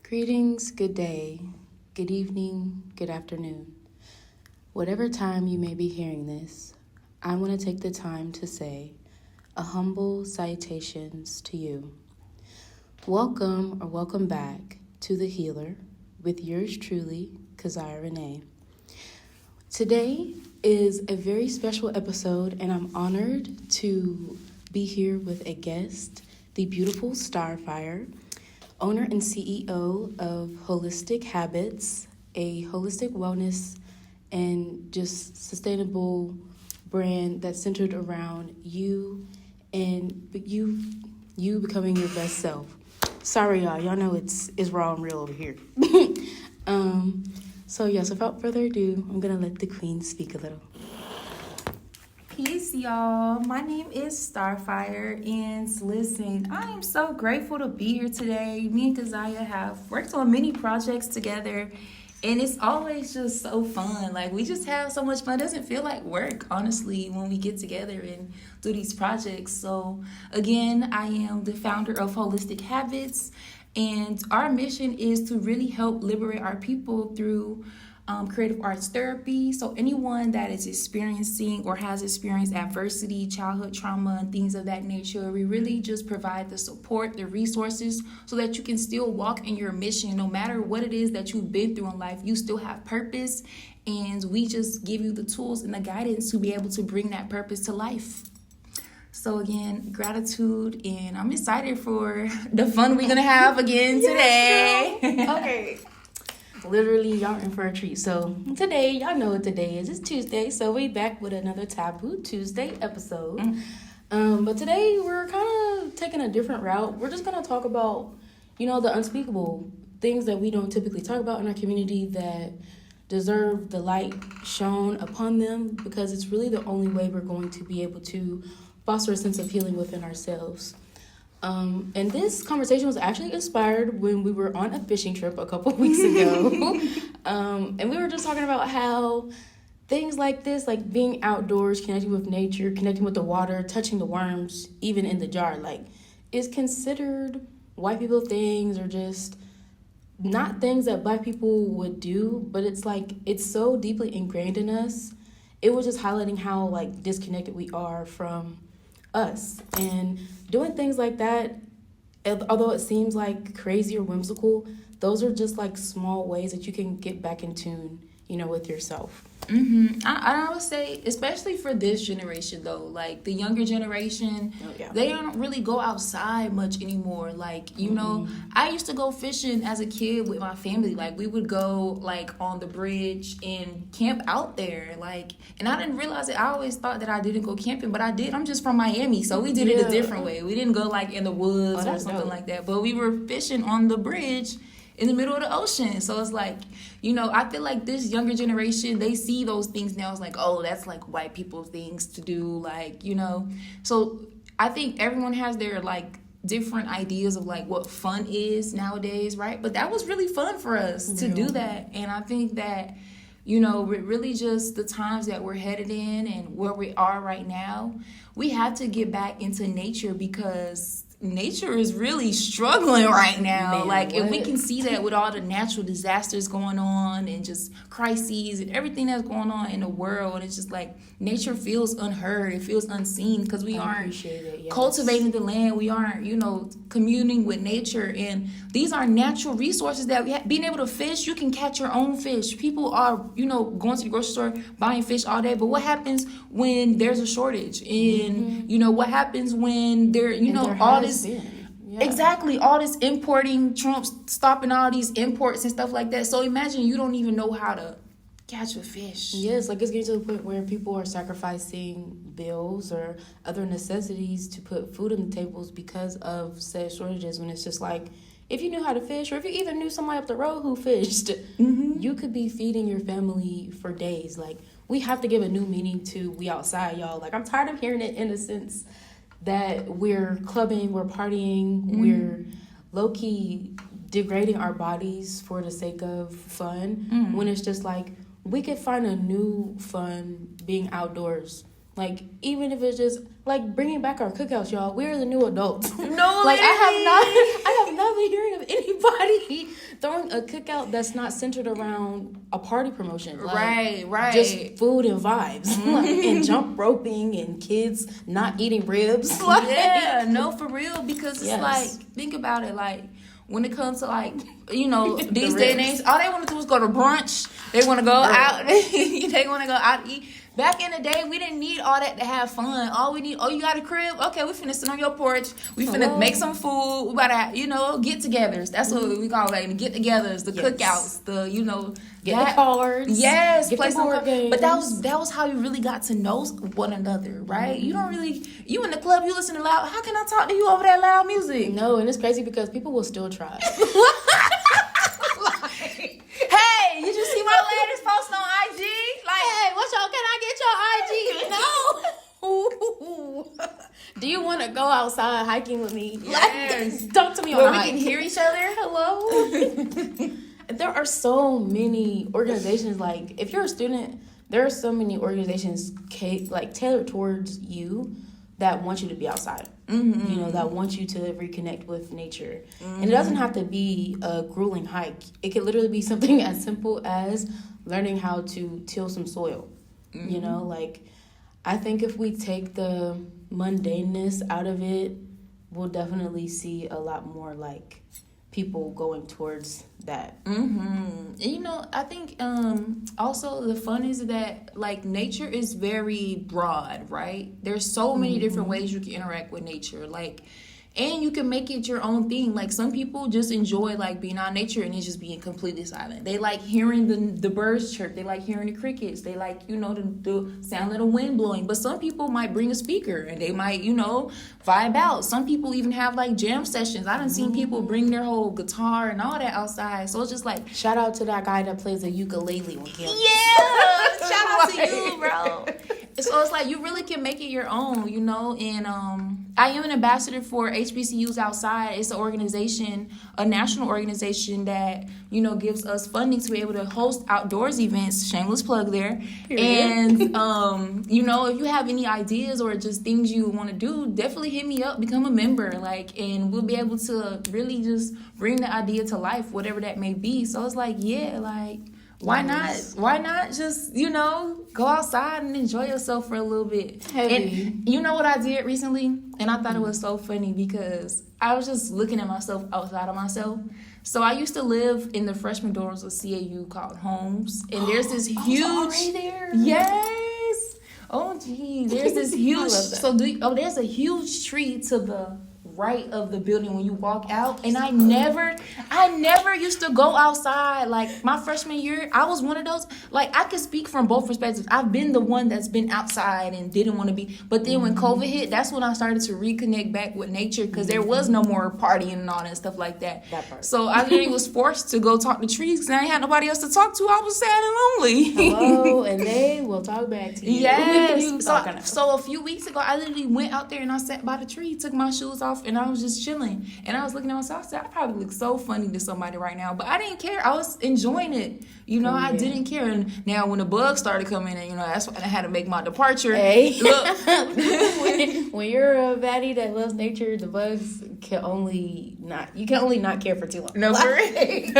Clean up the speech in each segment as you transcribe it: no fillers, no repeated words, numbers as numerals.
Greetings, good day, good evening, good afternoon. Whatever time you may be hearing this, I want to take the time to say a humble salutations to you. Welcome or welcome back to The Healer with yours truly, Kezia'h Renae. Today is a very special episode and I'm honored to be here with a guest, the beautiful Starfire, owner and CEO of Holistic Habits, a holistic wellness and just sustainable brand that's centered around you and you becoming your best self. Sorry, y'all know it's raw and real over here. So without further ado, I'm gonna let the queen speak a little. Peace, y'all. My name is Starfire, and listen, I am so grateful to be here today. Me and Kezia'h have worked on many projects together, and it's always just so fun. Like, we just have so much fun. It doesn't feel like work, honestly, when we get together and do these projects. So, again, I am the founder of Holistic Habits, and our mission is to really help liberate our people through creative arts therapy. So anyone that is experiencing or has experienced adversity, childhood trauma, and things of that nature, we really just provide the support, the resources, so that you can still walk in your mission. No matter what it is that you've been through in life, you still have purpose, and we just give you the tools and the guidance to be able to bring that purpose to life. So again, gratitude, and I'm excited for the fun we're gonna have again today. Okay. Literally, y'all in for a treat. So today, y'all know what today is. It's Tuesday, so we back with another Taboo Tuesday episode. But today, we're kind of taking a different route. We're just going to talk about, the unspeakable things that we don't typically talk about in our community that deserve the light shone upon them, because it's really the only way we're going to be able to foster a sense of healing within ourselves. And this conversation was actually inspired when we were on a fishing trip a couple weeks ago. And we were just talking about how things like this, like being outdoors, connecting with nature, connecting with the water, touching the worms, even in the jar, like, is considered white people things or just not things that Black people would do. But it's like, it's so deeply ingrained in us. It was just highlighting how, like, disconnected we are from us, and doing things like that, although it seems like crazy or whimsical, those are just like small ways that you can get back in tune, with yourself. I would say, especially for this generation though, like the younger generation, they don't really go outside much anymore. Like, I used to go fishing as a kid with my family. Like, we would go like on the bridge and camp out there. Like, and I didn't realize it. I always thought that I didn't go camping, but I did. I'm just from Miami, so we did it a different way. We didn't go like in the woods or something like that, but we were fishing on the bridge in the middle of the ocean. So it's like, I feel like this younger generation, they see those things now. It's like, oh, that's like white people things to do, like, So I think everyone has their like different ideas of like what fun is nowadays, right? But that was really fun for us to do that. And I think that, really just the times that we're headed in and where we are right now, we have to get back into nature, because nature is really struggling right now. And we can see that with all the natural disasters going on and just crises and everything that's going on in the world. It's just like nature feels unheard. It feels unseen, because we aren't cultivating the land. We aren't, communing with nature. And these are natural resources that being able to fish, you can catch your own fish. People are, going to the grocery store buying fish all day. But what happens when there's a shortage? And, what happens when all this... Exactly, all this importing, Trump's stopping all these imports and stuff like that. So imagine you don't even know how to catch a fish. Yes, like it's getting to the point where people are sacrificing bills or other necessities to put food on the tables because of said shortages, when it's just like, if you knew how to fish, or if you even knew somebody up the road who fished, you could be feeding your family for days. Like, we have to give a new meaning to we outside, y'all. Like, I'm tired of hearing it in a sense that we're clubbing, we're partying, we're low-key degrading our bodies for the sake of fun, when it's just like, we could find a new fun being outdoors. Like, even if it's just, like, bringing back our cookouts, y'all. We're the new adults. No, like, I have not been hearing of anybody throwing a cookout that's not centered around a party promotion. Like, right. Just food and vibes. Like, and jump roping and kids not eating ribs. Like, yeah, no, for real. Because it's like, think about it, like, when it comes to, like, you know, these day and age, all they want to do is go to brunch. They want to go out. They want to go out and eat. Back in the day, we didn't need all that to have fun. All we need, you got a crib? Okay, we finna sit on your porch. We finna make some food. We about to, get-togethers. That's what we call it. The get-togethers, the cookouts, get the cards. Yes, play some board games. But that was how you really got to know one another, right? Mm-hmm. You don't really, you in the club, you listen to loud. How can I talk to you over that loud music? No, and it's crazy because people will still try. Hey, did you see my latest post on IG? Like, hey, can I get your IG? No. Do you want to go outside hiking with me? Yes. Like, talk to me on where we can hear each other. Hello. There are so many organizations. Like, if you're a student, there are so many organizations like tailored towards you that want you to be outside. Mm-hmm. You know, that want you to reconnect with nature. Mm-hmm. And it doesn't have to be a grueling hike. It could literally be something as simple as learning how to till some soil. Mm-hmm. You know, like, I think if we take the mundaneness out of it, we'll definitely see a lot more, like, people going towards that. Mm-hmm. And, you know, I think also the fun is that, like, nature is very broad, right? There's so many different ways you can interact with nature. Like, and you can make it your own thing. Like, some people just enjoy, like, being out in nature and it's just being completely silent. They like hearing the birds chirp. They like hearing the crickets. They like, you know, the sound of the wind blowing. But some people might bring a speaker and they might, you know, vibe out. Some people even have, like, jam sessions. I done seen people bring their whole guitar and all that outside. So it's just like... Shout out to that guy that plays a ukulele on campus. Yeah! Shout out to you, bro. So it's like you really can make it your own, you know. And I am an ambassador for HBCUs Outside. It's an organization, a national organization that, you know, gives us funding to be able to host outdoors events. Shameless plug there. Period. And you know, if you have any ideas or just things you want to do, definitely hit me up. Become a member, like, and we'll be able to really just bring the idea to life, whatever that may be. So it's like, yeah, like. Why not just, you know, go outside and enjoy yourself for a little bit. Heavy. And you know what I did recently? And I thought it was so funny because I was just looking at myself outside of myself. So I used to live in the freshman dorms of CAU called Homes. And there's this huge... already there? Yes. Oh, gee. There's this huge... there's a huge tree to the right of the building when you walk out, and I never used to go outside. Like, my freshman year, I was one of those, like, I could speak from both perspectives. I've been the one that's been outside and didn't want to be, but then when COVID hit, that's when I started to reconnect back with nature, because there was no more partying and all that stuff like that. So I literally was forced to go talk to trees because I ain't had nobody else to talk to. I was sad and lonely. Hello, and they will talk back to you. Yes. So a few weeks ago, I literally went out there and I sat by the tree, took my shoes off, and I was just chilling. And I was looking at myself. I said, I probably look so funny to somebody right now. But I didn't care. I was enjoying it. You know, I didn't care. And now when the bugs started coming in, you know, that's when I had to make my departure. Hey. Look. when you're a baddie that loves nature, the bugs you can only not care for too long. No, please.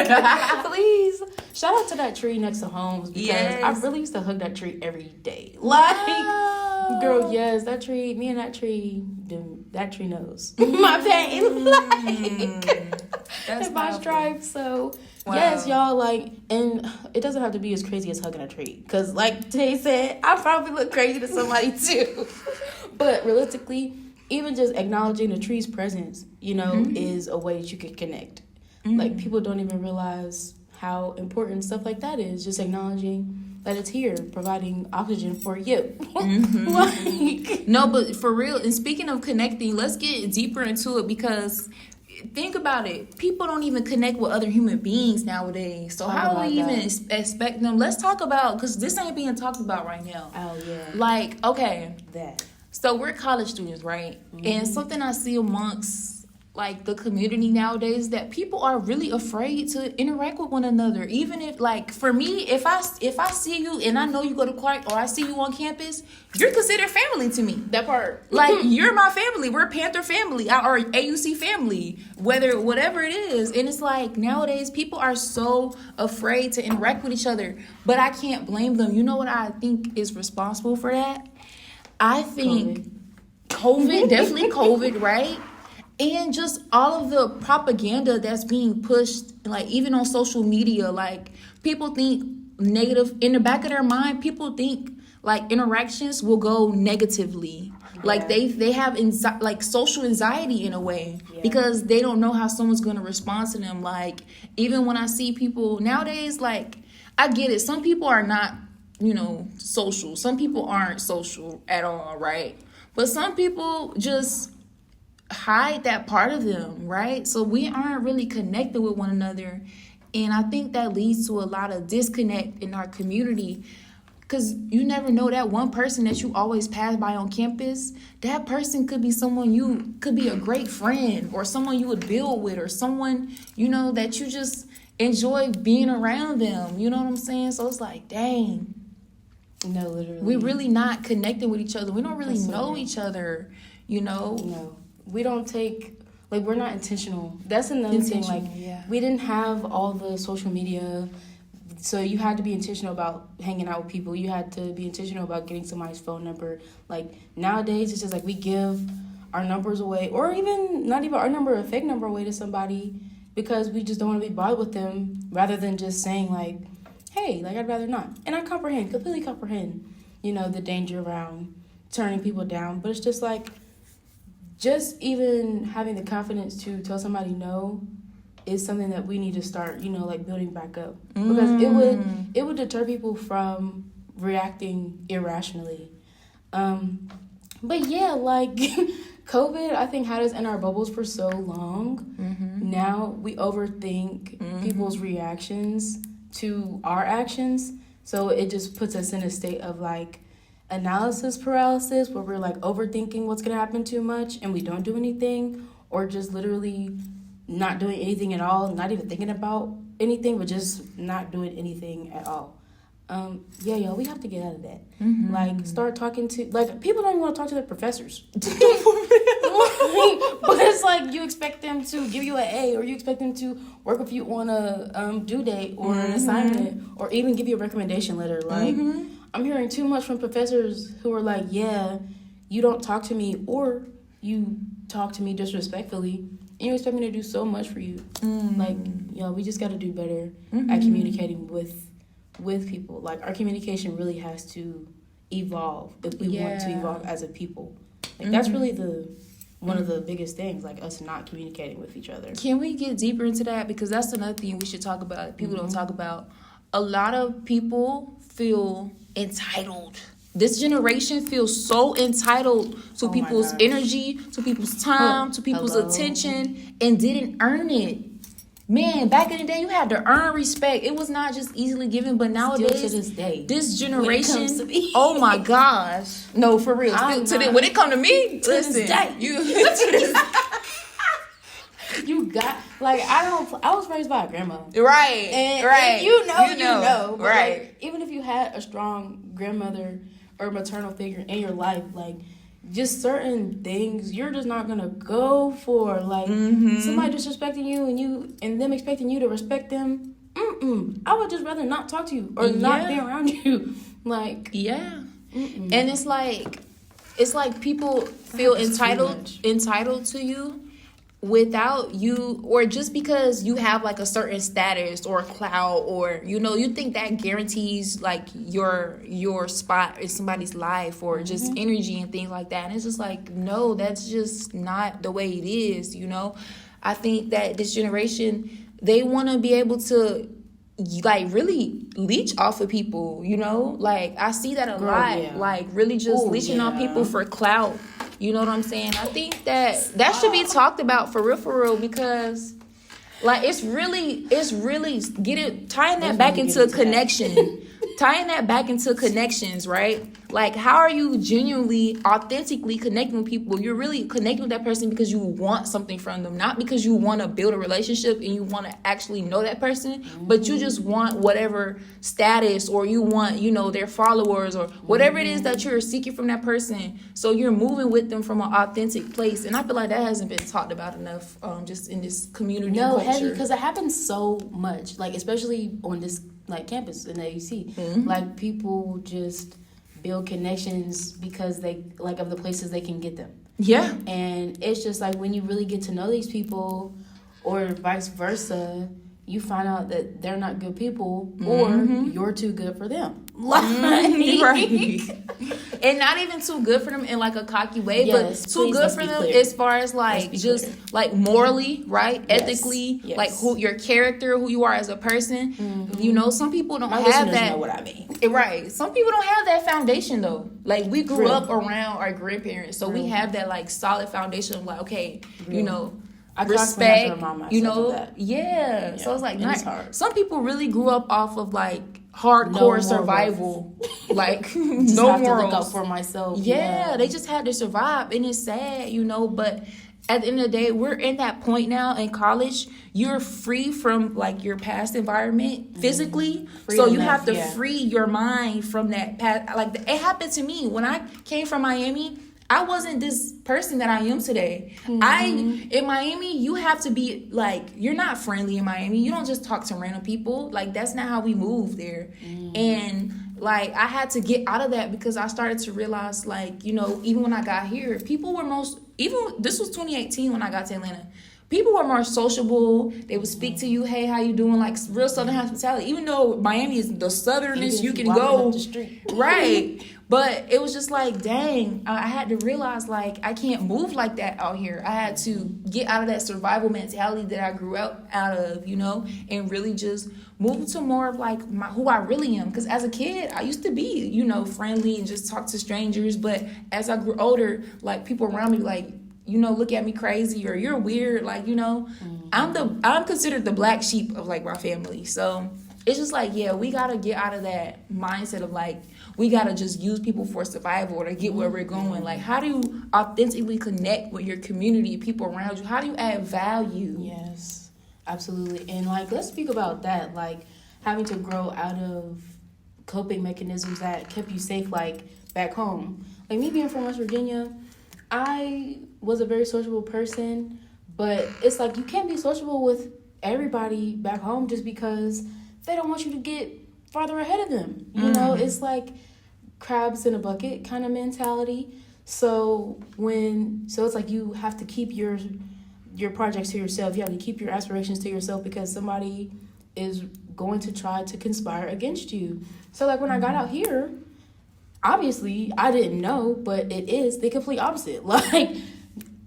Shout out to that tree next to Homes, because I really used to hug that tree every day. Like, girl, yes, that tree, me and that tree knows my pain. Like, that's my stripe. So yes, y'all, like, and it doesn't have to be as crazy as hugging a tree, because like Tay said, I probably look crazy to somebody too. But realistically, even just acknowledging the tree's presence, you know, is a way that you can connect. Like, people don't even realize how important stuff like that is. Just acknowledging that it's here, providing oxygen for you. No, but for real, and speaking of connecting, let's get deeper into it, because think about it. People don't even connect with other human beings nowadays. So how do we even expect them? Let's talk about, because this ain't being talked about right now. Oh, yeah. Like, okay. That. So we're college students, right? And something I see amongst like the community nowadays that people are really afraid to interact with one another. Even if, like, for me, if I see you and I know you go to Clark or I see you on campus, you're considered family to me. That part. Like, you're my family. We're Panther family or AUC family, whatever it is. And it's like nowadays people are so afraid to interact with each other, but I can't blame them. You know what I think is responsible for that? I think COVID definitely COVID, right? And just all of the propaganda that's being pushed, like even on social media, like people think negative in the back of their mind. People think like interactions will go negatively. Yeah. Like they have like social anxiety in a way because they don't know how someone's going to respond to them. Like even when I see people nowadays, like I get it. Some people are not, social. Some people aren't social at all, right? But some people just hide that part of them, right? So we aren't really connected with one another, and I think that leads to a lot of disconnect in our community, because you never know, that one person that you always pass by on campus, that person could be someone you could be a great friend, or someone you would build with, or someone that you just enjoy being around them. You know what I'm saying? So it's like, dang, no, literally, we're really not connecting with each other. We don't really know each other. No. We don't we're not intentional. That's another thing. Like, we didn't have all the social media, so you had to be intentional about hanging out with people. You had to be intentional about getting somebody's phone number. Like, nowadays, it's just like we give our numbers away, or even not even our number, a fake number away to somebody because we just don't want to be bothered with them, rather than just saying, like, hey, like, I'd rather not. And I completely comprehend, the danger around turning people down. But it's just like, just even having the confidence to tell somebody no is something that we need to start, like building back up. Because it would deter people from reacting irrationally. But yeah, like COVID, I think, had us in our bubbles for so long. Mm-hmm. Now we overthink people's reactions to our actions. So it just puts us in a state of like analysis paralysis, where we're like overthinking what's going to happen too much and we don't do anything, or just literally not doing anything at all, not even thinking about anything, but just not doing anything at all. Y'all, we have to get out of that. Mm-hmm. Like, start talking to, like, people don't even want to talk to their professors. But it's like, you expect them to give you an A, or you expect them to work with you on a due date or an assignment, or even give you a recommendation letter. Like, I'm hearing too much from professors who are like, yeah, you don't talk to me, or you talk to me disrespectfully, and you expect me to do so much for you. Like, we just got to do better at communicating with people. Like, our communication really has to evolve if we want to evolve as a people. Like, that's really one of the biggest things, like us not communicating with each other. Can we get deeper into that? Because that's another thing we should talk about. People don't talk about. A lot of people feel entitled. This generation feels so entitled to people's energy, to people's time, to people's attention, and didn't earn it. Man, back in the day, you had to earn respect. It was not just easily given, but nowadays, still to this day, this generation, oh my gosh. No, for real. When it come to me, listen, this day. You got, like, I was raised by a grandma. Right. And you know. But right. Like, even if you had a strong grandmother or maternal figure in your life, like, just certain things you're just not gonna go for. Like, somebody disrespecting you and them expecting you to respect them. I would just rather not talk to you or not be around you. Like, and it's like people feel entitled to you without you, or just because you have like a certain status or clout, or you think that guarantees like your spot in somebody's life, or just energy and things like that. And it's just like, no, that's just not the way it is. I think that this generation, they want to be able to like really leech off of people. Like, I see that a lot. Like, really just leeching on people for clout. You know what I'm saying? I think that should be talked about for real, because like it's really tying that back into connection. Tying that back into connections, right? Like, how are you genuinely, authentically connecting with people? You're really connecting with that person because you want something from them, not because you want to build a relationship and you want to actually know that person, but you just want whatever status, or you want, you know, their followers, or whatever it is that you're seeking from that person. So you're moving with them from an authentic place. And I feel like that hasn't been talked about enough, just in this community culture. Heavy, because it happens so much, like, especially on this, like, campus in the AUC. Like, people just build connections because they, like, of the places they can get them. Yeah. And it's just like, when you really get to know these people, or vice versa, you find out that they're not good people, or you're too good for them. Right. And not even too good for them in like a cocky way, yes, but too good for them as far as like just clear. Like morally, right? Yes. Ethically, yes. Like who your character, who you are as a person. You know, some people don't have that. Know what I mean. Right. Some people don't have that foundation though. Like, we grew up around our grandparents, so we have that like solid foundation of like, okay, you know, I respect, you know, yeah. So it's like, it's hard. Some people really grew up off of like hardcore survival, like no morals. To look out for myself. Yeah, they just had to survive, and it's sad, you know. But at the end of the day, we're in that point now in college. You're free from like your past environment physically, so you have to free your mind from that past. Like, it happened to me when I came from Miami. I wasn't this person that I am today. In Miami, you have to be like, you're not friendly in Miami. You don't just talk to random people. Like, that's not how we move there. And like, I had to get out of that because I started to realize, like, you know, even when I got here, people were this was 2018 when I got to Atlanta. People were more sociable. They would speak to you, hey, how you doing? Like, real Southern hospitality. Even though Miami is the southernest you can go. Up the street. Right. But it was just like, dang, I had to realize, like, I can't move like that out here. I had to get out of that survival mentality that I grew up out of, you know, and really just move to more of, like, who I really am. Because as a kid, I used to be, you know, friendly and just talk to strangers. But as I grew older, like, people around me, like, you know, look at me crazy, or you're weird. Like, you know, I'm considered the black sheep of, like, my family. So it's just like, yeah, we got to get out of that mindset of, like, we got to just use people for survival or to get where we're going. Like, how do you authentically connect with your community, people around you? How do you add value? Yes, absolutely. And, like, let's speak about that. Like, having to grow out of coping mechanisms that kept you safe, like, back home. Like, me being from West Virginia, I was a very sociable person, but it's like, you can't be sociable with everybody back home just because they don't want you to get farther ahead of them. You know, it's like crabs in a bucket kind of mentality. So it's like, you have to keep your projects to yourself. You have to keep your aspirations to yourself because somebody is going to try to conspire against you. So, like, when I got out here, obviously I didn't know, but it is the complete opposite. Like,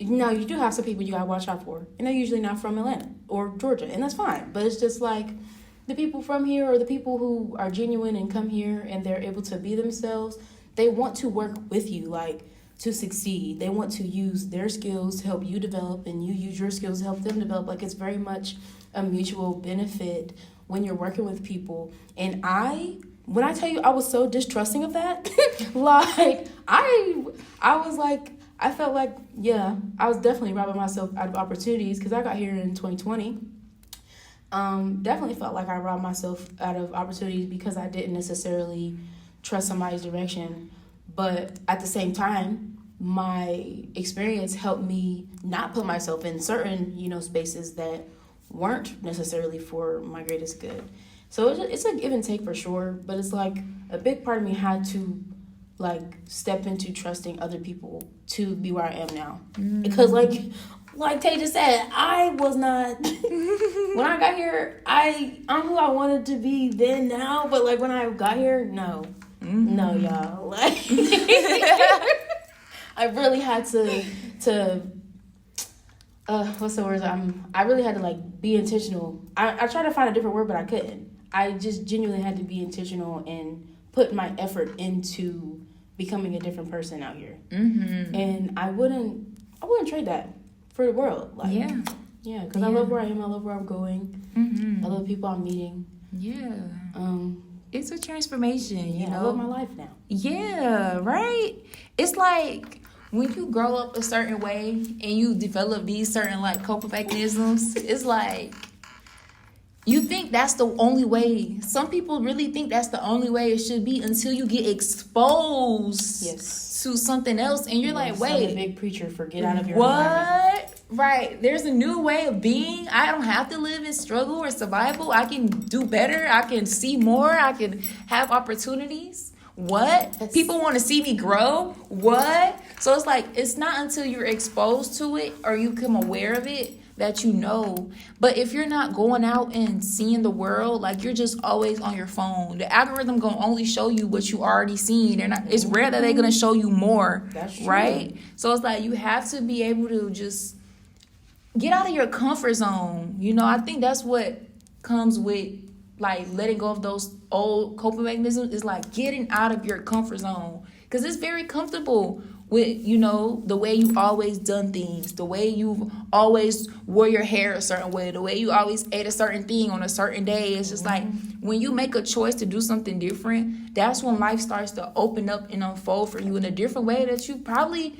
you know, you do have some people you gotta watch out for, and they're usually not from Atlanta or Georgia, and that's fine. But it's just like, the people from here, or the people who are genuine and come here and they're able to be themselves, they want to work with you, like, to succeed. They want to use their skills to help you develop, and you use your skills to help them develop. Like, it's very much a mutual benefit when you're working with people. And when I tell you I was so distrusting of that, like, I was like, I felt like, yeah, I was definitely robbing myself out of opportunities because I got here in 2020. Definitely felt like I robbed myself out of opportunities because I didn't necessarily trust somebody's direction. But at the same time, my experience helped me not put myself in certain, you know, spaces that weren't necessarily for my greatest good. So it's a give and take for sure, but it's like a big part of me had to, like, step into trusting other people to be where I am now. Because, like Tay just said, I was not, when I got here, I'm who I wanted to be then now, but, like, when I got here, no, y'all. Like, I really had to what's the word? I really had to, like, be intentional. I tried to find a different word, but I couldn't. I just genuinely had to be intentional and put my effort into becoming a different person out here. And I wouldn't trade that for the world. Like, yeah, because I love where I am. I love where I'm going. I love people I'm meeting. it's a transformation, you know? I love my life now. Yeah, right? It's like when you grow up a certain way and you develop these certain, like, coping mechanisms, it's like you think that's the only way. Some people really think that's the only way it should be until you get exposed to something else. And you're like, wait. I'm a big preacher for get out of your environment. Right. There's a new way of being. I don't have to live in struggle or survival. I can do better. I can see more. I can have opportunities. What? People want to see me grow? What? So it's like, it's not until you're exposed to it or you become aware of it that you know. But if you're not going out and seeing the world, like, you're just always on your phone, the algorithm gonna only show you what you already seen. It's rare that they're gonna show you more. That's true. Right? So it's like you have to be able to just get out of your comfort zone. You know, I think that's what comes with, like, letting go of those old coping mechanisms, is like getting out of your comfort zone. Because it's very comfortable with, you know, the way you've always done things, the way you've always wore your hair a certain way, the way you always ate a certain thing on a certain day. It's just like when you make a choice to do something different, that's when life starts to open up and unfold for you in a different way that you probably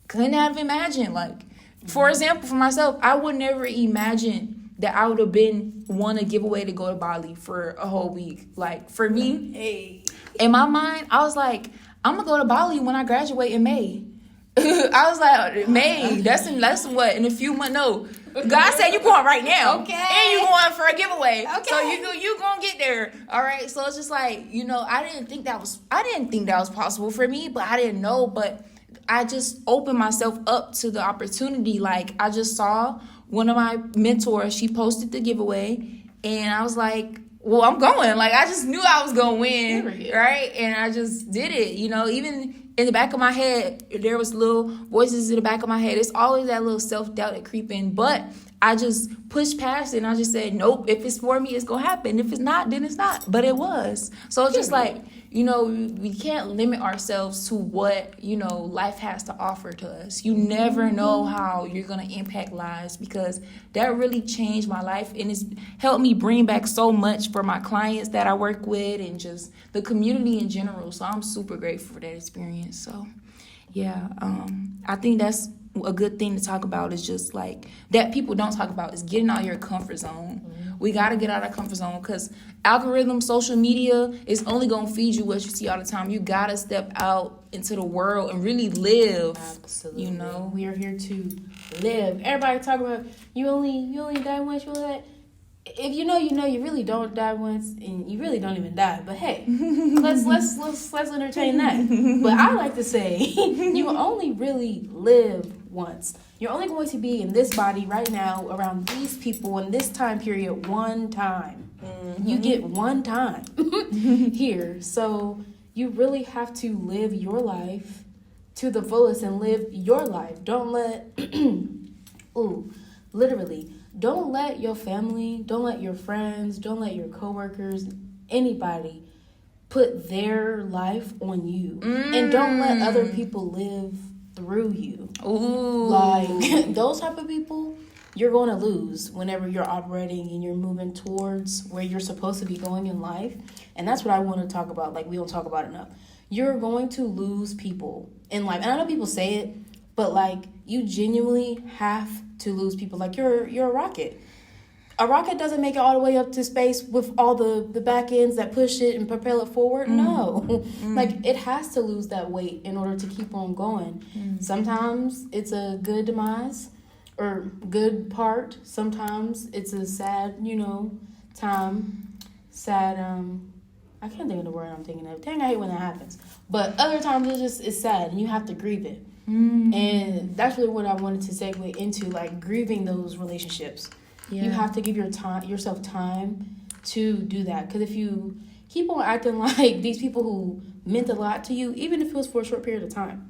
couldn't have imagined. Like, for example, for myself, I would never imagine that I would have been one to give away to go to Bali for a whole week. Like, for me, in my mind, I was like, I'm gonna go to Bali when I graduate in May. I was like, May, that's what, in a few months. No, God said you going right now. Okay. And you going for a giveaway. Okay. So you gonna get there. All right. So it's just like, you know, I didn't think that was possible for me, but I didn't know. But I just opened myself up to the opportunity. Like, I just saw one of my mentors, she posted the giveaway, and I was like, well, I'm going. Like, I just knew I was going to win, right? And I just did it, you know. Even in the back of my head, there was little voices in the back of my head. It's always that little self-doubt that creep in. But I just pushed past it, and I just said, nope, if it's for me, it's going to happen. If it's not, then it's not. But it was. So it's just like, you know, we can't limit ourselves to what, you know, life has to offer to us. You never know how you're going to impact lives, because that really changed my life, and it's helped me bring back so much for my clients that I work with and just the community in general. So I'm super grateful for that experience. So, yeah, I think that's a good thing to talk about, is just like that people don't talk about, is getting out of your comfort zone. We got to get out of our comfort zone, because algorithm, social media is only going to feed you what you see all the time. You got to step out into the world and really live. Absolutely. You know, we are here to live. Everybody talk about you only die once, you that. If you know, you really don't die once, and you really don't even die. But hey, let's entertain that. But I like to say, you only really live once. You're only going to be in this body right now around these people in this time period one time. Mm-hmm. You get one time here. So you really have to live your life to the fullest and live your life. Don't let, literally, don't let your family, don't let your friends, don't let your coworkers, anybody put their life on you. And don't let other people live through you. Ooh. Like, those type of people, you're going to lose whenever you're operating and you're moving towards where you're supposed to be going in life. And that's what I want to talk about. Like, we don't talk about enough. You're going to lose people in life. And I know people say it, but like, you genuinely have to lose people. Like, you're a rocket. A rocket doesn't make it all the way up to space with all the back ends that push it and propel it forward. No. Like, it has to lose that weight in order to keep on going. Sometimes it's a good demise or good part. Sometimes it's a sad, time. Sad, I can't think of the word I'm thinking of. Dang, I hate when that happens. But other times it's sad and you have to grieve it. And that's really what I wanted to segue into, like, grieving those relationships. Yeah. You have to give yourself time to do that. Because if you keep on acting like these people who meant a lot to you, even if it was for a short period of time,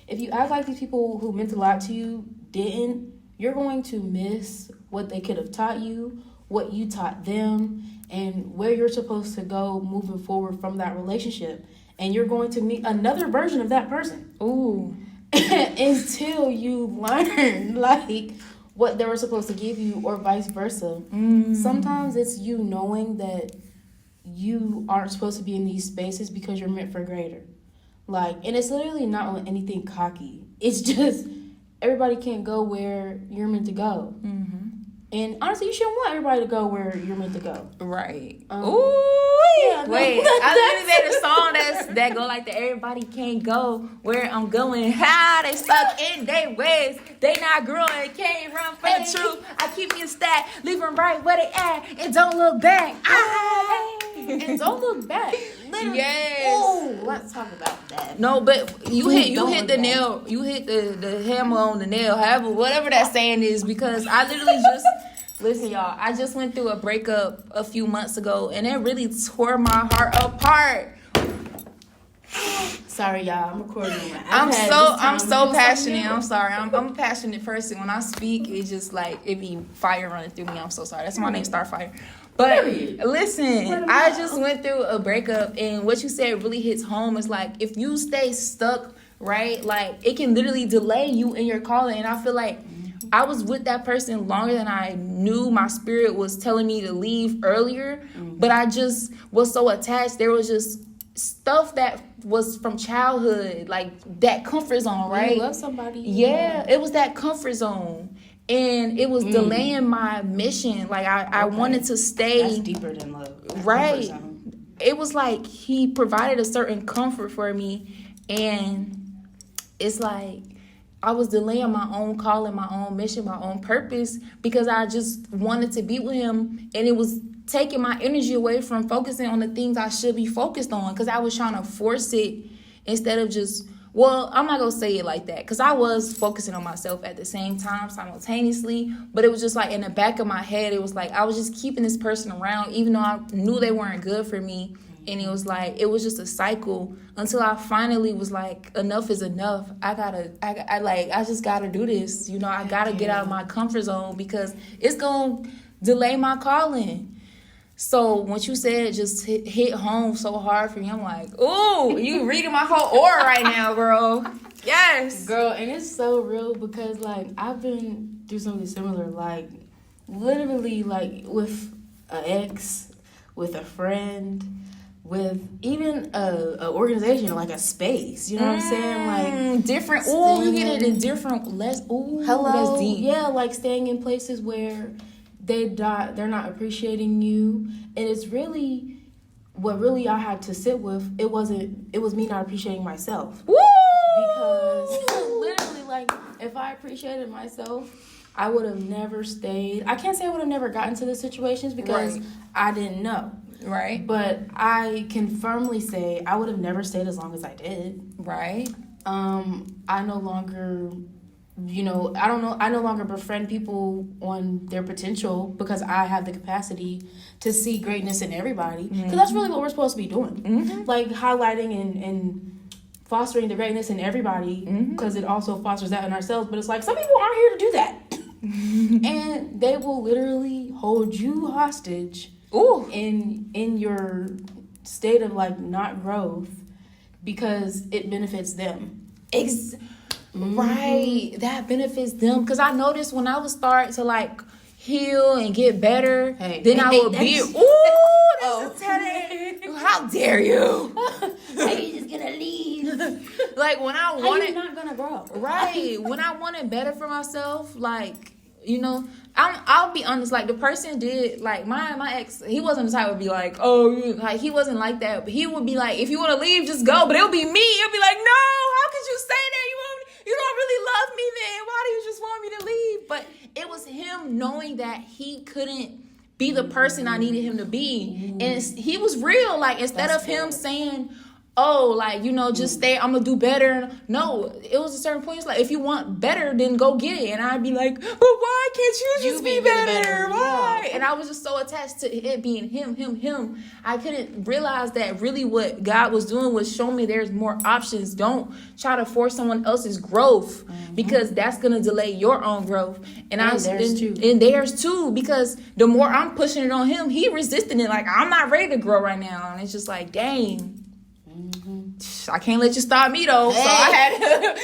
if you act like these people who meant a lot to you didn't, you're going to miss what they could have taught you, what you taught them, and where you're supposed to go moving forward from that relationship. And you're going to meet another version of that person. Ooh. Until you learn, like, what they were supposed to give you, or vice versa. Sometimes it's you knowing that you aren't supposed to be in these spaces because you're meant for greater. Like, and it's literally not on anything cocky. It's just everybody can't go where you're meant to go. Mm-hmm. And honestly, you shouldn't want everybody to go where you're meant to go. Right. Yeah, wait. I literally made a song that go like that. Everybody can't go where I'm going. How they stuck in their ways. They not growing. Can't run for the truth. I keep you stacked. Leave them right where they at. And don't look back. And don't look back. Literally. Yes. Ooh, let's talk about that. No, but you hit the nail. You hit the hammer on the nail. However, whatever that saying is, because I literally just listen, y'all. I just went through a breakup a few months ago, and it really tore my heart apart. Sorry, y'all. I'm recording. I'm so passionate. I'm sorry. I'm a passionate person. When I speak, it just like it be fire running through me. I'm so sorry. That's my name, Starfire. But listen, I just went through a breakup, and what you said really hits home. Is like if you stay stuck, right? Like it can literally delay you in your calling. And I feel like I was with that person longer than I knew my spirit was telling me to leave earlier. But I just was so attached. There was just stuff that was from childhood, like that comfort zone, right? You love somebody. Yeah, it was that comfort zone. And it was delaying my mission. Like I wanted to stay. That's deeper than love. Right. It was like he provided a certain comfort for me. And it's like I was delaying my own calling, my own mission, my own purpose because I just wanted to be with him. And it was taking my energy away from focusing on the things I should be focused on because I was trying to force it instead of just, well, I'm not going to say it like that because I was focusing on myself at the same time simultaneously. But it was just like in the back of my head, it was like I was just keeping this person around even though I knew they weren't good for me. And it was like, it was just a cycle until I finally was like, enough is enough. I just gotta do this. You know, I gotta get out of my comfort zone because it's gonna delay my calling. So what you said just hit home so hard for me. I'm like, ooh, you reading my whole aura right now, girl. Yes. Girl, and it's so real because like I've been through something similar, like literally like with an ex, with a friend, with even a organization, like a space, you know what I'm saying? Like different. Oh, you get it in different. Hello. That's deep. Yeah, like staying in places where they're not appreciating you, and it's really what really I had to sit with. It was me not appreciating myself. Woo! Because literally, like if I appreciated myself, I would have never stayed. I can't say I would have never gotten to the situations because I didn't know. Right. But I can firmly say I would have never stayed as long as I did. Right. I no longer, I no longer befriend people on their potential because I have the capacity to see greatness in everybody. Because that's really what we're supposed to be doing. Mm-hmm. Like highlighting and fostering the greatness in everybody because it also fosters that in ourselves. But it's like some people aren't here to do that. And they will literally hold you hostage. Ooh. In your state of like not growth because it benefits them. Right. That benefits them. Because I noticed when I would start to like heal and get better, then I would be, how dare you? How you just gonna leave? Like when I wanted, how you not gonna grow? Right. When I wanted better for myself, like, you know, I'll be honest, like the person did, like my ex, he wasn't the type to be like, oh, like he wasn't like that, but he would be like, if you want to leave, just go, but it'll be me, it'll be like, no, how could you say that, you don't really love me then, why do you just want me to leave? But it was him knowing that he couldn't be the person I needed him to be, and he was real, like instead of him saying, oh, like, just stay, I'm gonna do better. No, it was a certain point. It's like, if you want better, then go get it. And I'd be like, but why can't you just be better? Why? Yeah. And I was just so attached to it being him. I couldn't realize that really what God was doing was showing me there's more options. Don't try to force someone else's growth because that's gonna delay your own growth. And theirs too, because the more I'm pushing it on him, he resisting it. Like, I'm not ready to grow right now. And it's just like, dang. I can't let you stop me though, so I had to.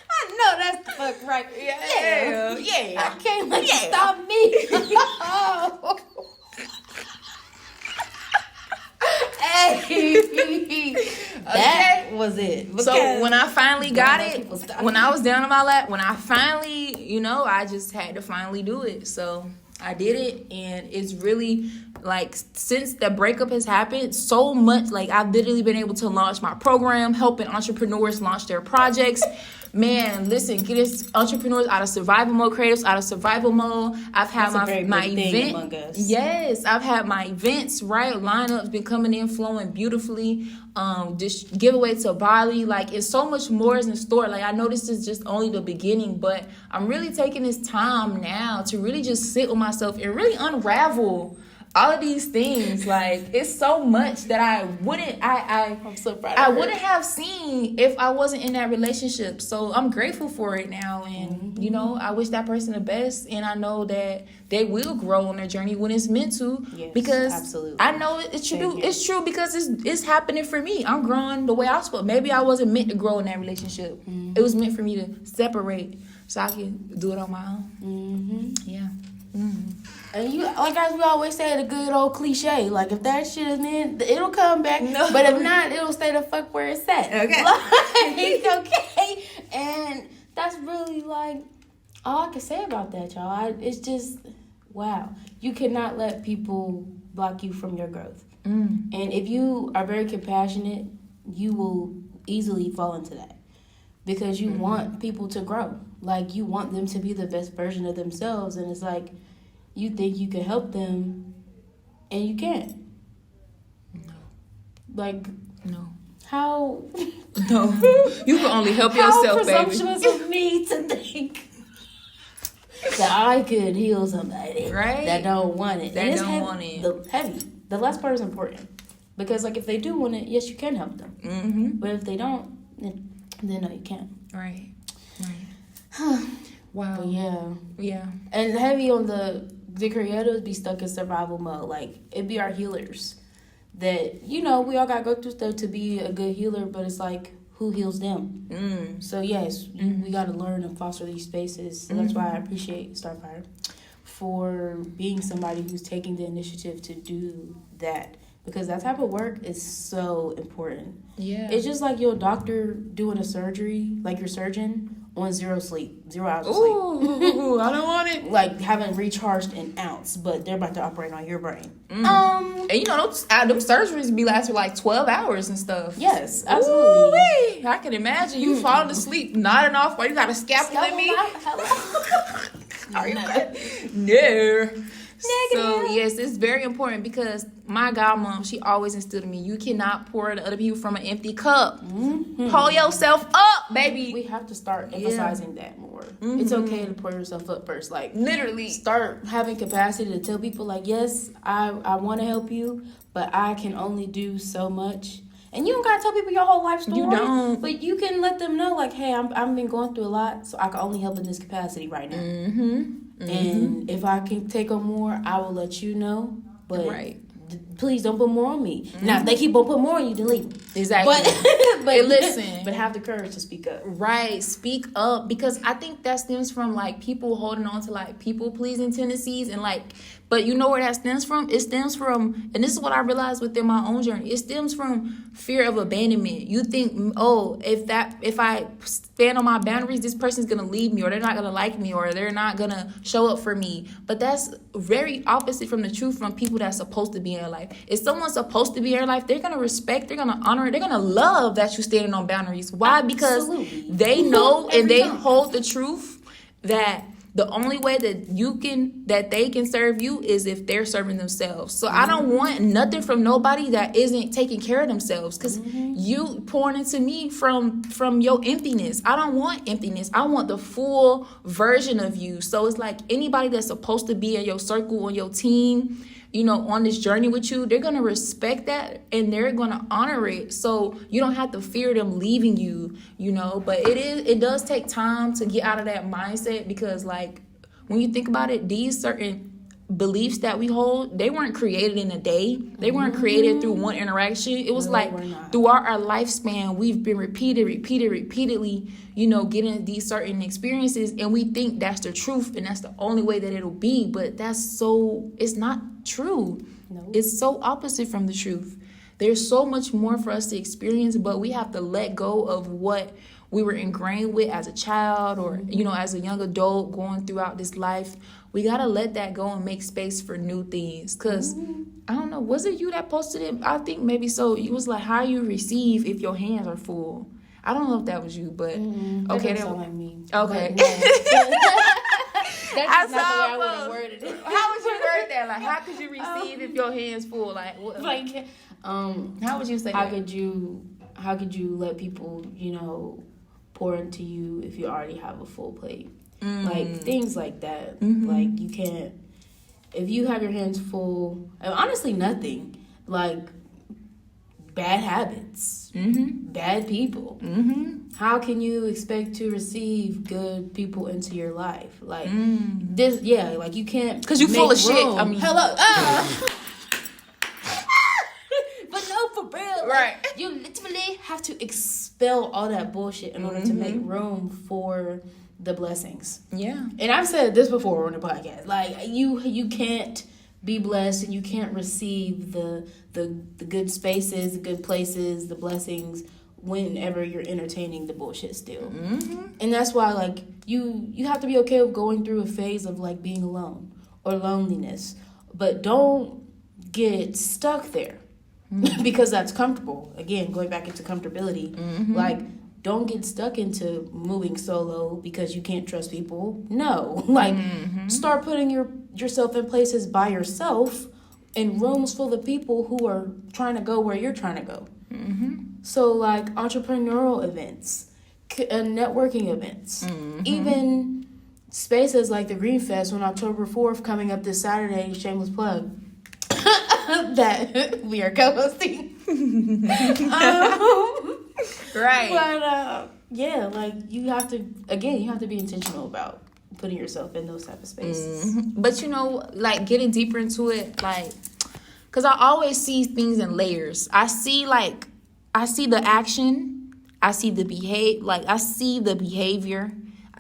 I know that's the fuck right. Yeah. I can't let you stop me. Hey, that was it. So when I finally got it, when I was down on my lap, when I finally, I just had to finally do it. So I did it, and it's really like since the breakup has happened, so much. Like I've literally been able to launch my program, helping entrepreneurs launch their projects. Man, listen, get us entrepreneurs out of survival mode, creators out of survival mode. I've had my event. Yes, I've had my events, right? Lineups been coming in, flowing beautifully. Just giveaway to Bali. Like, it's so much more is in store. Like, I know this is just only the beginning, but I'm really taking this time now to really just sit with myself and really unravel all of these things. Like, it's so much that I'm so proud. I wouldn't have seen if I wasn't in that relationship. So I'm grateful for it now, and I wish that person the best, and I know that they will grow on their journey when it's meant to. Yes, because absolutely. I know it's true. It's true because it's happening for me. I'm growing the way I was supposed. Maybe I wasn't meant to grow in that relationship. It was meant for me to separate so I can do it on my own. Yeah. And as we always say, the good old cliche, like if that shit is in, it'll come back. No. But if not, it'll stay the fuck where it's at. Okay. Okay. And that's really like all I can say about that, y'all. It's just, wow. You cannot let people block you from your growth. And if you are very compassionate, you will easily fall into that. Because you want people to grow. Like, you want them to be the best version of themselves. And it's like, you think you can help them, and you can't. No. Like, no. How? No. You can only help yourself, baby. How presumptuous of me to think that I could heal somebody that don't want it. That don't want it. Heavy. The last part is important. Because, like, if they do want it, yes, you can help them. But if they don't, then no, you can't. Right. Wow. But yeah. And heavy on the creators be stuck in survival mode. Like, it be our healers that, we all got to go through stuff to be a good healer, but it's like, who heals them? So, yes, we got to learn and foster these spaces. So that's why I appreciate Starfire for being somebody who's taking the initiative to do that. Because that type of work is so important. Yeah. It's just like your doctor doing a surgery, like your surgeon, on 0 sleep, 0 hours of sleep. Ooh, I don't want it. Like, haven't recharged an ounce, but they're about to operate on your brain. And them surgeries be lasting like 12 hours and stuff. Yes, absolutely. Ooh-wee. I can imagine you falling asleep, nodding off while you got a scalpel in me. Are you no. So, yes, it's very important because my godmom, she always instilled in me, you cannot pour into other people from an empty cup. Pull yourself up, baby. We have to start emphasizing that more. It's okay to pour yourself up first. Like, literally. Start having capacity to tell people, like, yes, I want to help you, but I can only do so much. And you don't got to tell people your whole life story. You don't. But you can let them know, like, hey, I've been going through a lot, so I can only help in this capacity right now. And if I can take on more, I will let you know. But please don't put more on me. Now, if they keep on putting more on you, then leave them. Exactly. But listen. But have the courage to speak up. Right. Speak up. Because I think that stems from, like, people holding on to, like, people-pleasing tendencies. And, like, but you know where that stems from? It stems from, and this is what I realized within my own journey, it stems from fear of abandonment. You think, oh, if I stand on my boundaries, this person's going to leave me, or they're not going to like me, or they're not going to show up for me. But that's very opposite from the truth from people that's supposed to be in your life. If someone's supposed to be in your life, they're going to respect, they're going to honor it, they're going to love that you're standing on boundaries. Why? Because they know and they hold the truth that the only way that they can serve you is if they're serving themselves. So I don't want nothing from nobody that isn't taking care of themselves. Because you pouring into me from your emptiness. I don't want emptiness. I want the full version of you. So it's like anybody that's supposed to be in your circle, on your team, on this journey with you, they're going to respect that and they're going to honor it. So you don't have to fear them leaving you, but it does take time to get out of that mindset because, like, when you think about it, these certain beliefs that we hold, they weren't created in a day. They weren't created through one interaction. It was throughout our lifespan, we've been repeatedly, getting these certain experiences, and we think that's the truth and that's the only way that it'll be. But it's not true. No. It's so opposite from the truth. There's so much more for us to experience, but we have to let go of what we were ingrained with as a child or, as a young adult going throughout this life. We got to let that go and make space for new things. Because, I don't know, was it you that posted it? I think maybe so. It was like, how you receive if your hands are full. I don't know if that was you, but okay. That sound like me. Okay. That's not the way I would have worded it. How would you word that? Like, how could you receive if your hands full? Like, what? How would you say how that? How could you let people, pour into you if you already have a full plate? Like, things like that. Like, you can't, if you have your hands full, and honestly, nothing. Like, bad habits, bad people. How can you expect to receive good people into your life? Like, this, like, you can't. Because you full of shit. I mean, hello. But no, for real. Right. Like, you literally have to expel all that bullshit in order to make room for the blessings. Yeah. And I've said this before on the podcast. Like, you can't be blessed and you can't receive the good spaces, the good places, the blessings whenever you're entertaining the bullshit still. And that's why, like, you have to be okay with going through a phase of, like, being alone or loneliness. But don't get stuck there. Because that's comfortable. Again, going back into comfortability. Like, don't get stuck into moving solo because you can't trust people. No. Like, start putting yourself in places by yourself in rooms full of people who are trying to go where you're trying to go. So, like, entrepreneurial events, networking events, even spaces like the Green Fest on October 4th coming up this Saturday, shameless plug, that we are co-hosting. Right. But, like, you have to be intentional about putting yourself in those type of spaces. But, like, getting deeper into it, like, because I always see things in layers. I see the action. I see the behavior,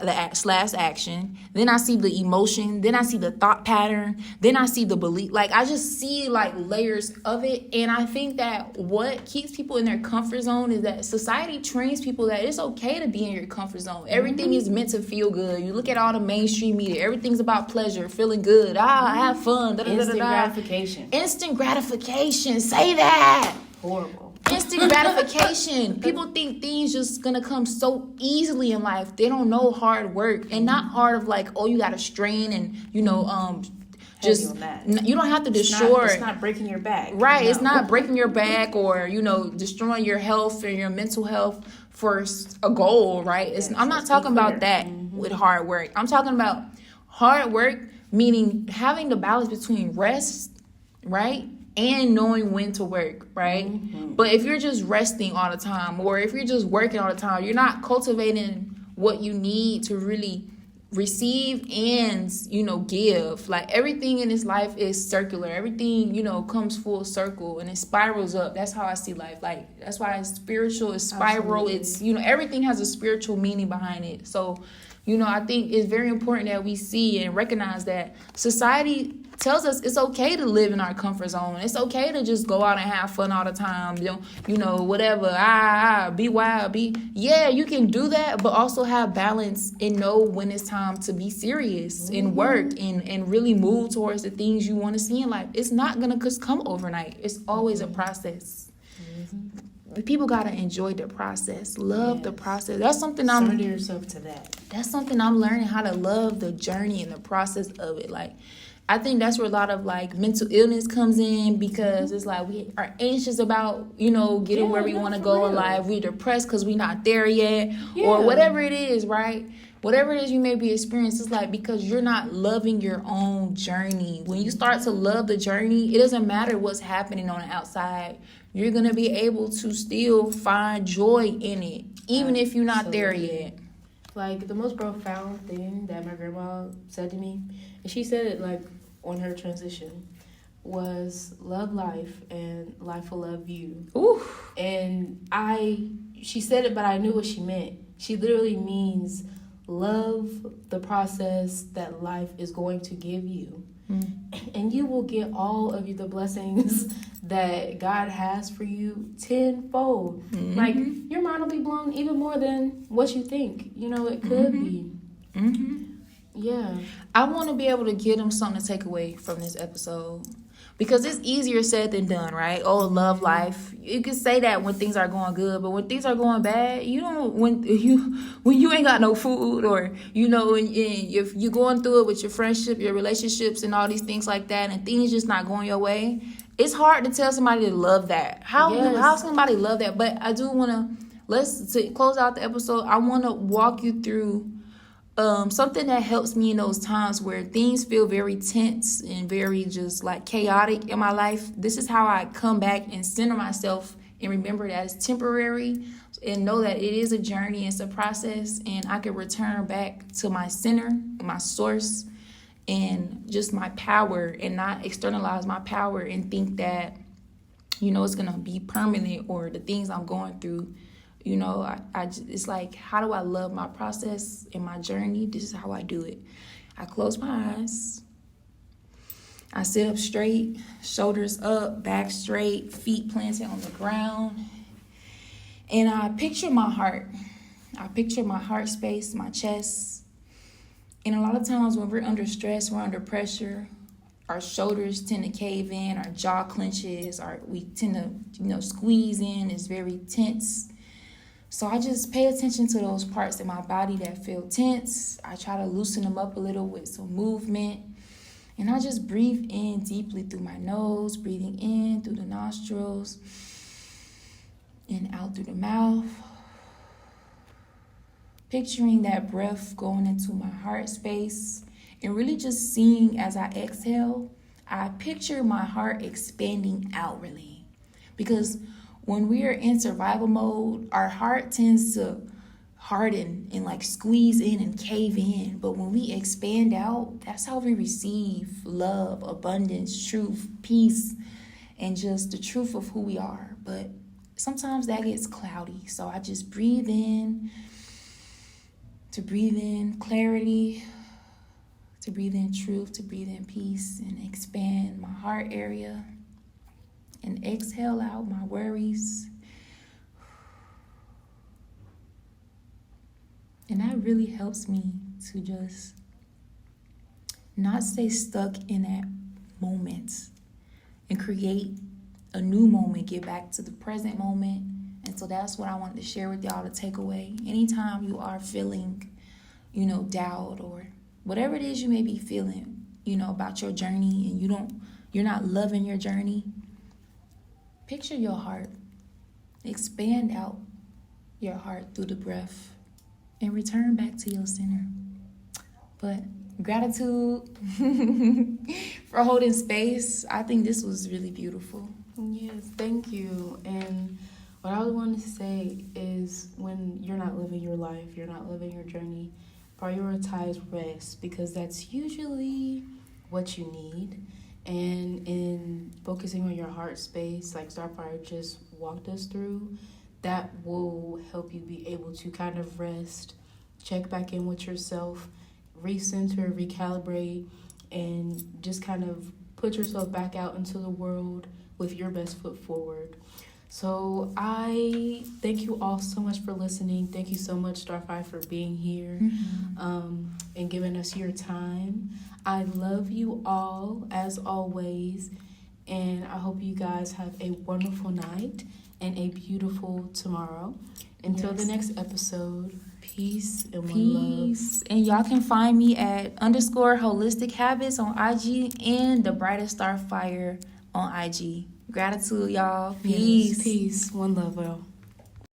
the action. Then I see the emotion. Then I see the thought pattern. Then I see the belief. Like, I just see, like, layers of it. And I think that what keeps people in their comfort zone is that society trains people that it's okay to be in your comfort zone. Everything is meant to feel good. You look at all the mainstream media. Everything's about pleasure, feeling good. Have fun. Instant gratification. Instant gratification. Say that. Horrible. Instant gratification. People think things just gonna come so easily in life. They don't know hard work, and not hard of like, oh, you gotta strain and just you don't have to destroy. It's not breaking your back, right? No. It's not breaking your back or destroying your health or your mental health for a goal, right? I'm not talking about that with hard work. I'm talking about hard work meaning having the balance between rest, right? And knowing when to work, right? But if you're just resting all the time or if you're just working all the time, you're not cultivating what you need to really receive and, give. Like, everything in this life is circular. Everything, absolutely. Comes full circle and it spirals up. That's how I see life. Like, that's why it's spiritual, it's spiral. Absolutely. It's, everything has a spiritual meaning behind it. So, I think it's very important that we see and recognize that society tells us it's okay to live in our comfort zone. It's okay to just go out and have fun all the time. Whatever. Be wild. Yeah, you can do that, but also have balance and know when it's time to be serious and work and really move towards the things you want to see in life. It's not going to just come overnight. It's always a process. People gotta enjoy the process, love the process. That's something surrender yourself to that. That's something I'm learning, how to love the journey and the process of it. Like, I think that's where a lot of like mental illness comes in because it's like we are anxious about getting where we want to go in life. We're depressed because we're not there yet, or whatever it is, right? Whatever it is you may be experiencing, it's like because you're not loving your own journey. When you start to love the journey, it doesn't matter what's happening on the outside. You're going to be able to still find joy in it, even if you're not there yet. Like, the most profound thing that my grandma said to me, and she said it, like, on her transition was love life and life will love you. Ooh. And she said it, but I knew what she meant. She literally means love the process that life is going to give you. And you will get all of the blessings that God has for you tenfold. Like, your mind will be blown even more than what you think. You know, it could be. Yeah. I want to be able to give them something to take away from this episode. Because it's easier said than done, right? Oh, love life. You can say that when things are going good, but when things are going bad, you don't. When you ain't got no food, or and if you're going through it with your friendship, your relationships, and all these things like that, and things just not going your way, it's hard to tell somebody to love that. How somebody love that? But I do want to close out the episode. I want to walk you through something that helps me in those times where things feel very tense and very just like chaotic in my life. This is how I come back and center myself and remember that it's temporary and know that it is a journey, it's a process, and I can return back to my center, my source, and just my power, and not externalize my power and think that, it's going to be permanent, or the things I'm going through. It's like, how do I love my process and my journey? This is how I do it. I close my eyes. I sit up straight, shoulders up, back straight, feet planted on the ground. And I picture my heart. I picture my heart space, my chest. And a lot of times when we're under stress, we're under pressure, our shoulders tend to cave in, our jaw clenches, we tend to, squeeze in. It's very tense. So I just pay attention to those parts in my body that feel tense. I try to loosen them up a little with some movement. And I just breathe in deeply through my nose, breathing in through the nostrils and out through the mouth. Picturing that breath going into my heart space and really just seeing as I exhale, I picture my heart expanding outwardly. Because when we are in survival mode, our heart tends to harden and like squeeze in and cave in. But when we expand out, that's how we receive love, abundance, truth, peace, and just the truth of who we are. But sometimes that gets cloudy. So I just breathe in clarity, to breathe in truth, to breathe in peace, and expand my heart area. And exhale out my worries. And that really helps me to just not stay stuck in that moment and create a new moment, get back to the present moment. And so that's what I wanted to share with y'all to take away. Anytime you are feeling, doubt or whatever it is you may be feeling, about your journey, and you're not loving your journey, picture your heart. Expand out your heart through the breath and return back to your center. But gratitude for holding space. I think this was really beautiful. Yes, thank you. And what I wanted to say is, when you're not living your life, you're not living your journey, prioritize rest, because that's usually what you need. And in focusing on your heart space, like Starfire just walked us through, that will help you be able to kind of rest, check back in with yourself, recenter, recalibrate, and just kind of put yourself back out into the world with your best foot forward. So I thank you all so much for listening. Thank you so much, Starfire, for being here and giving us your time. I love you all, as always, and I hope you guys have a wonderful night and a beautiful tomorrow. Until the next episode, peace and one love. And y'all can find me at _holistic habits on IG and the brightest Starfire on IG. Gratitude, y'all. Peace. Yes, peace. One love, y'all.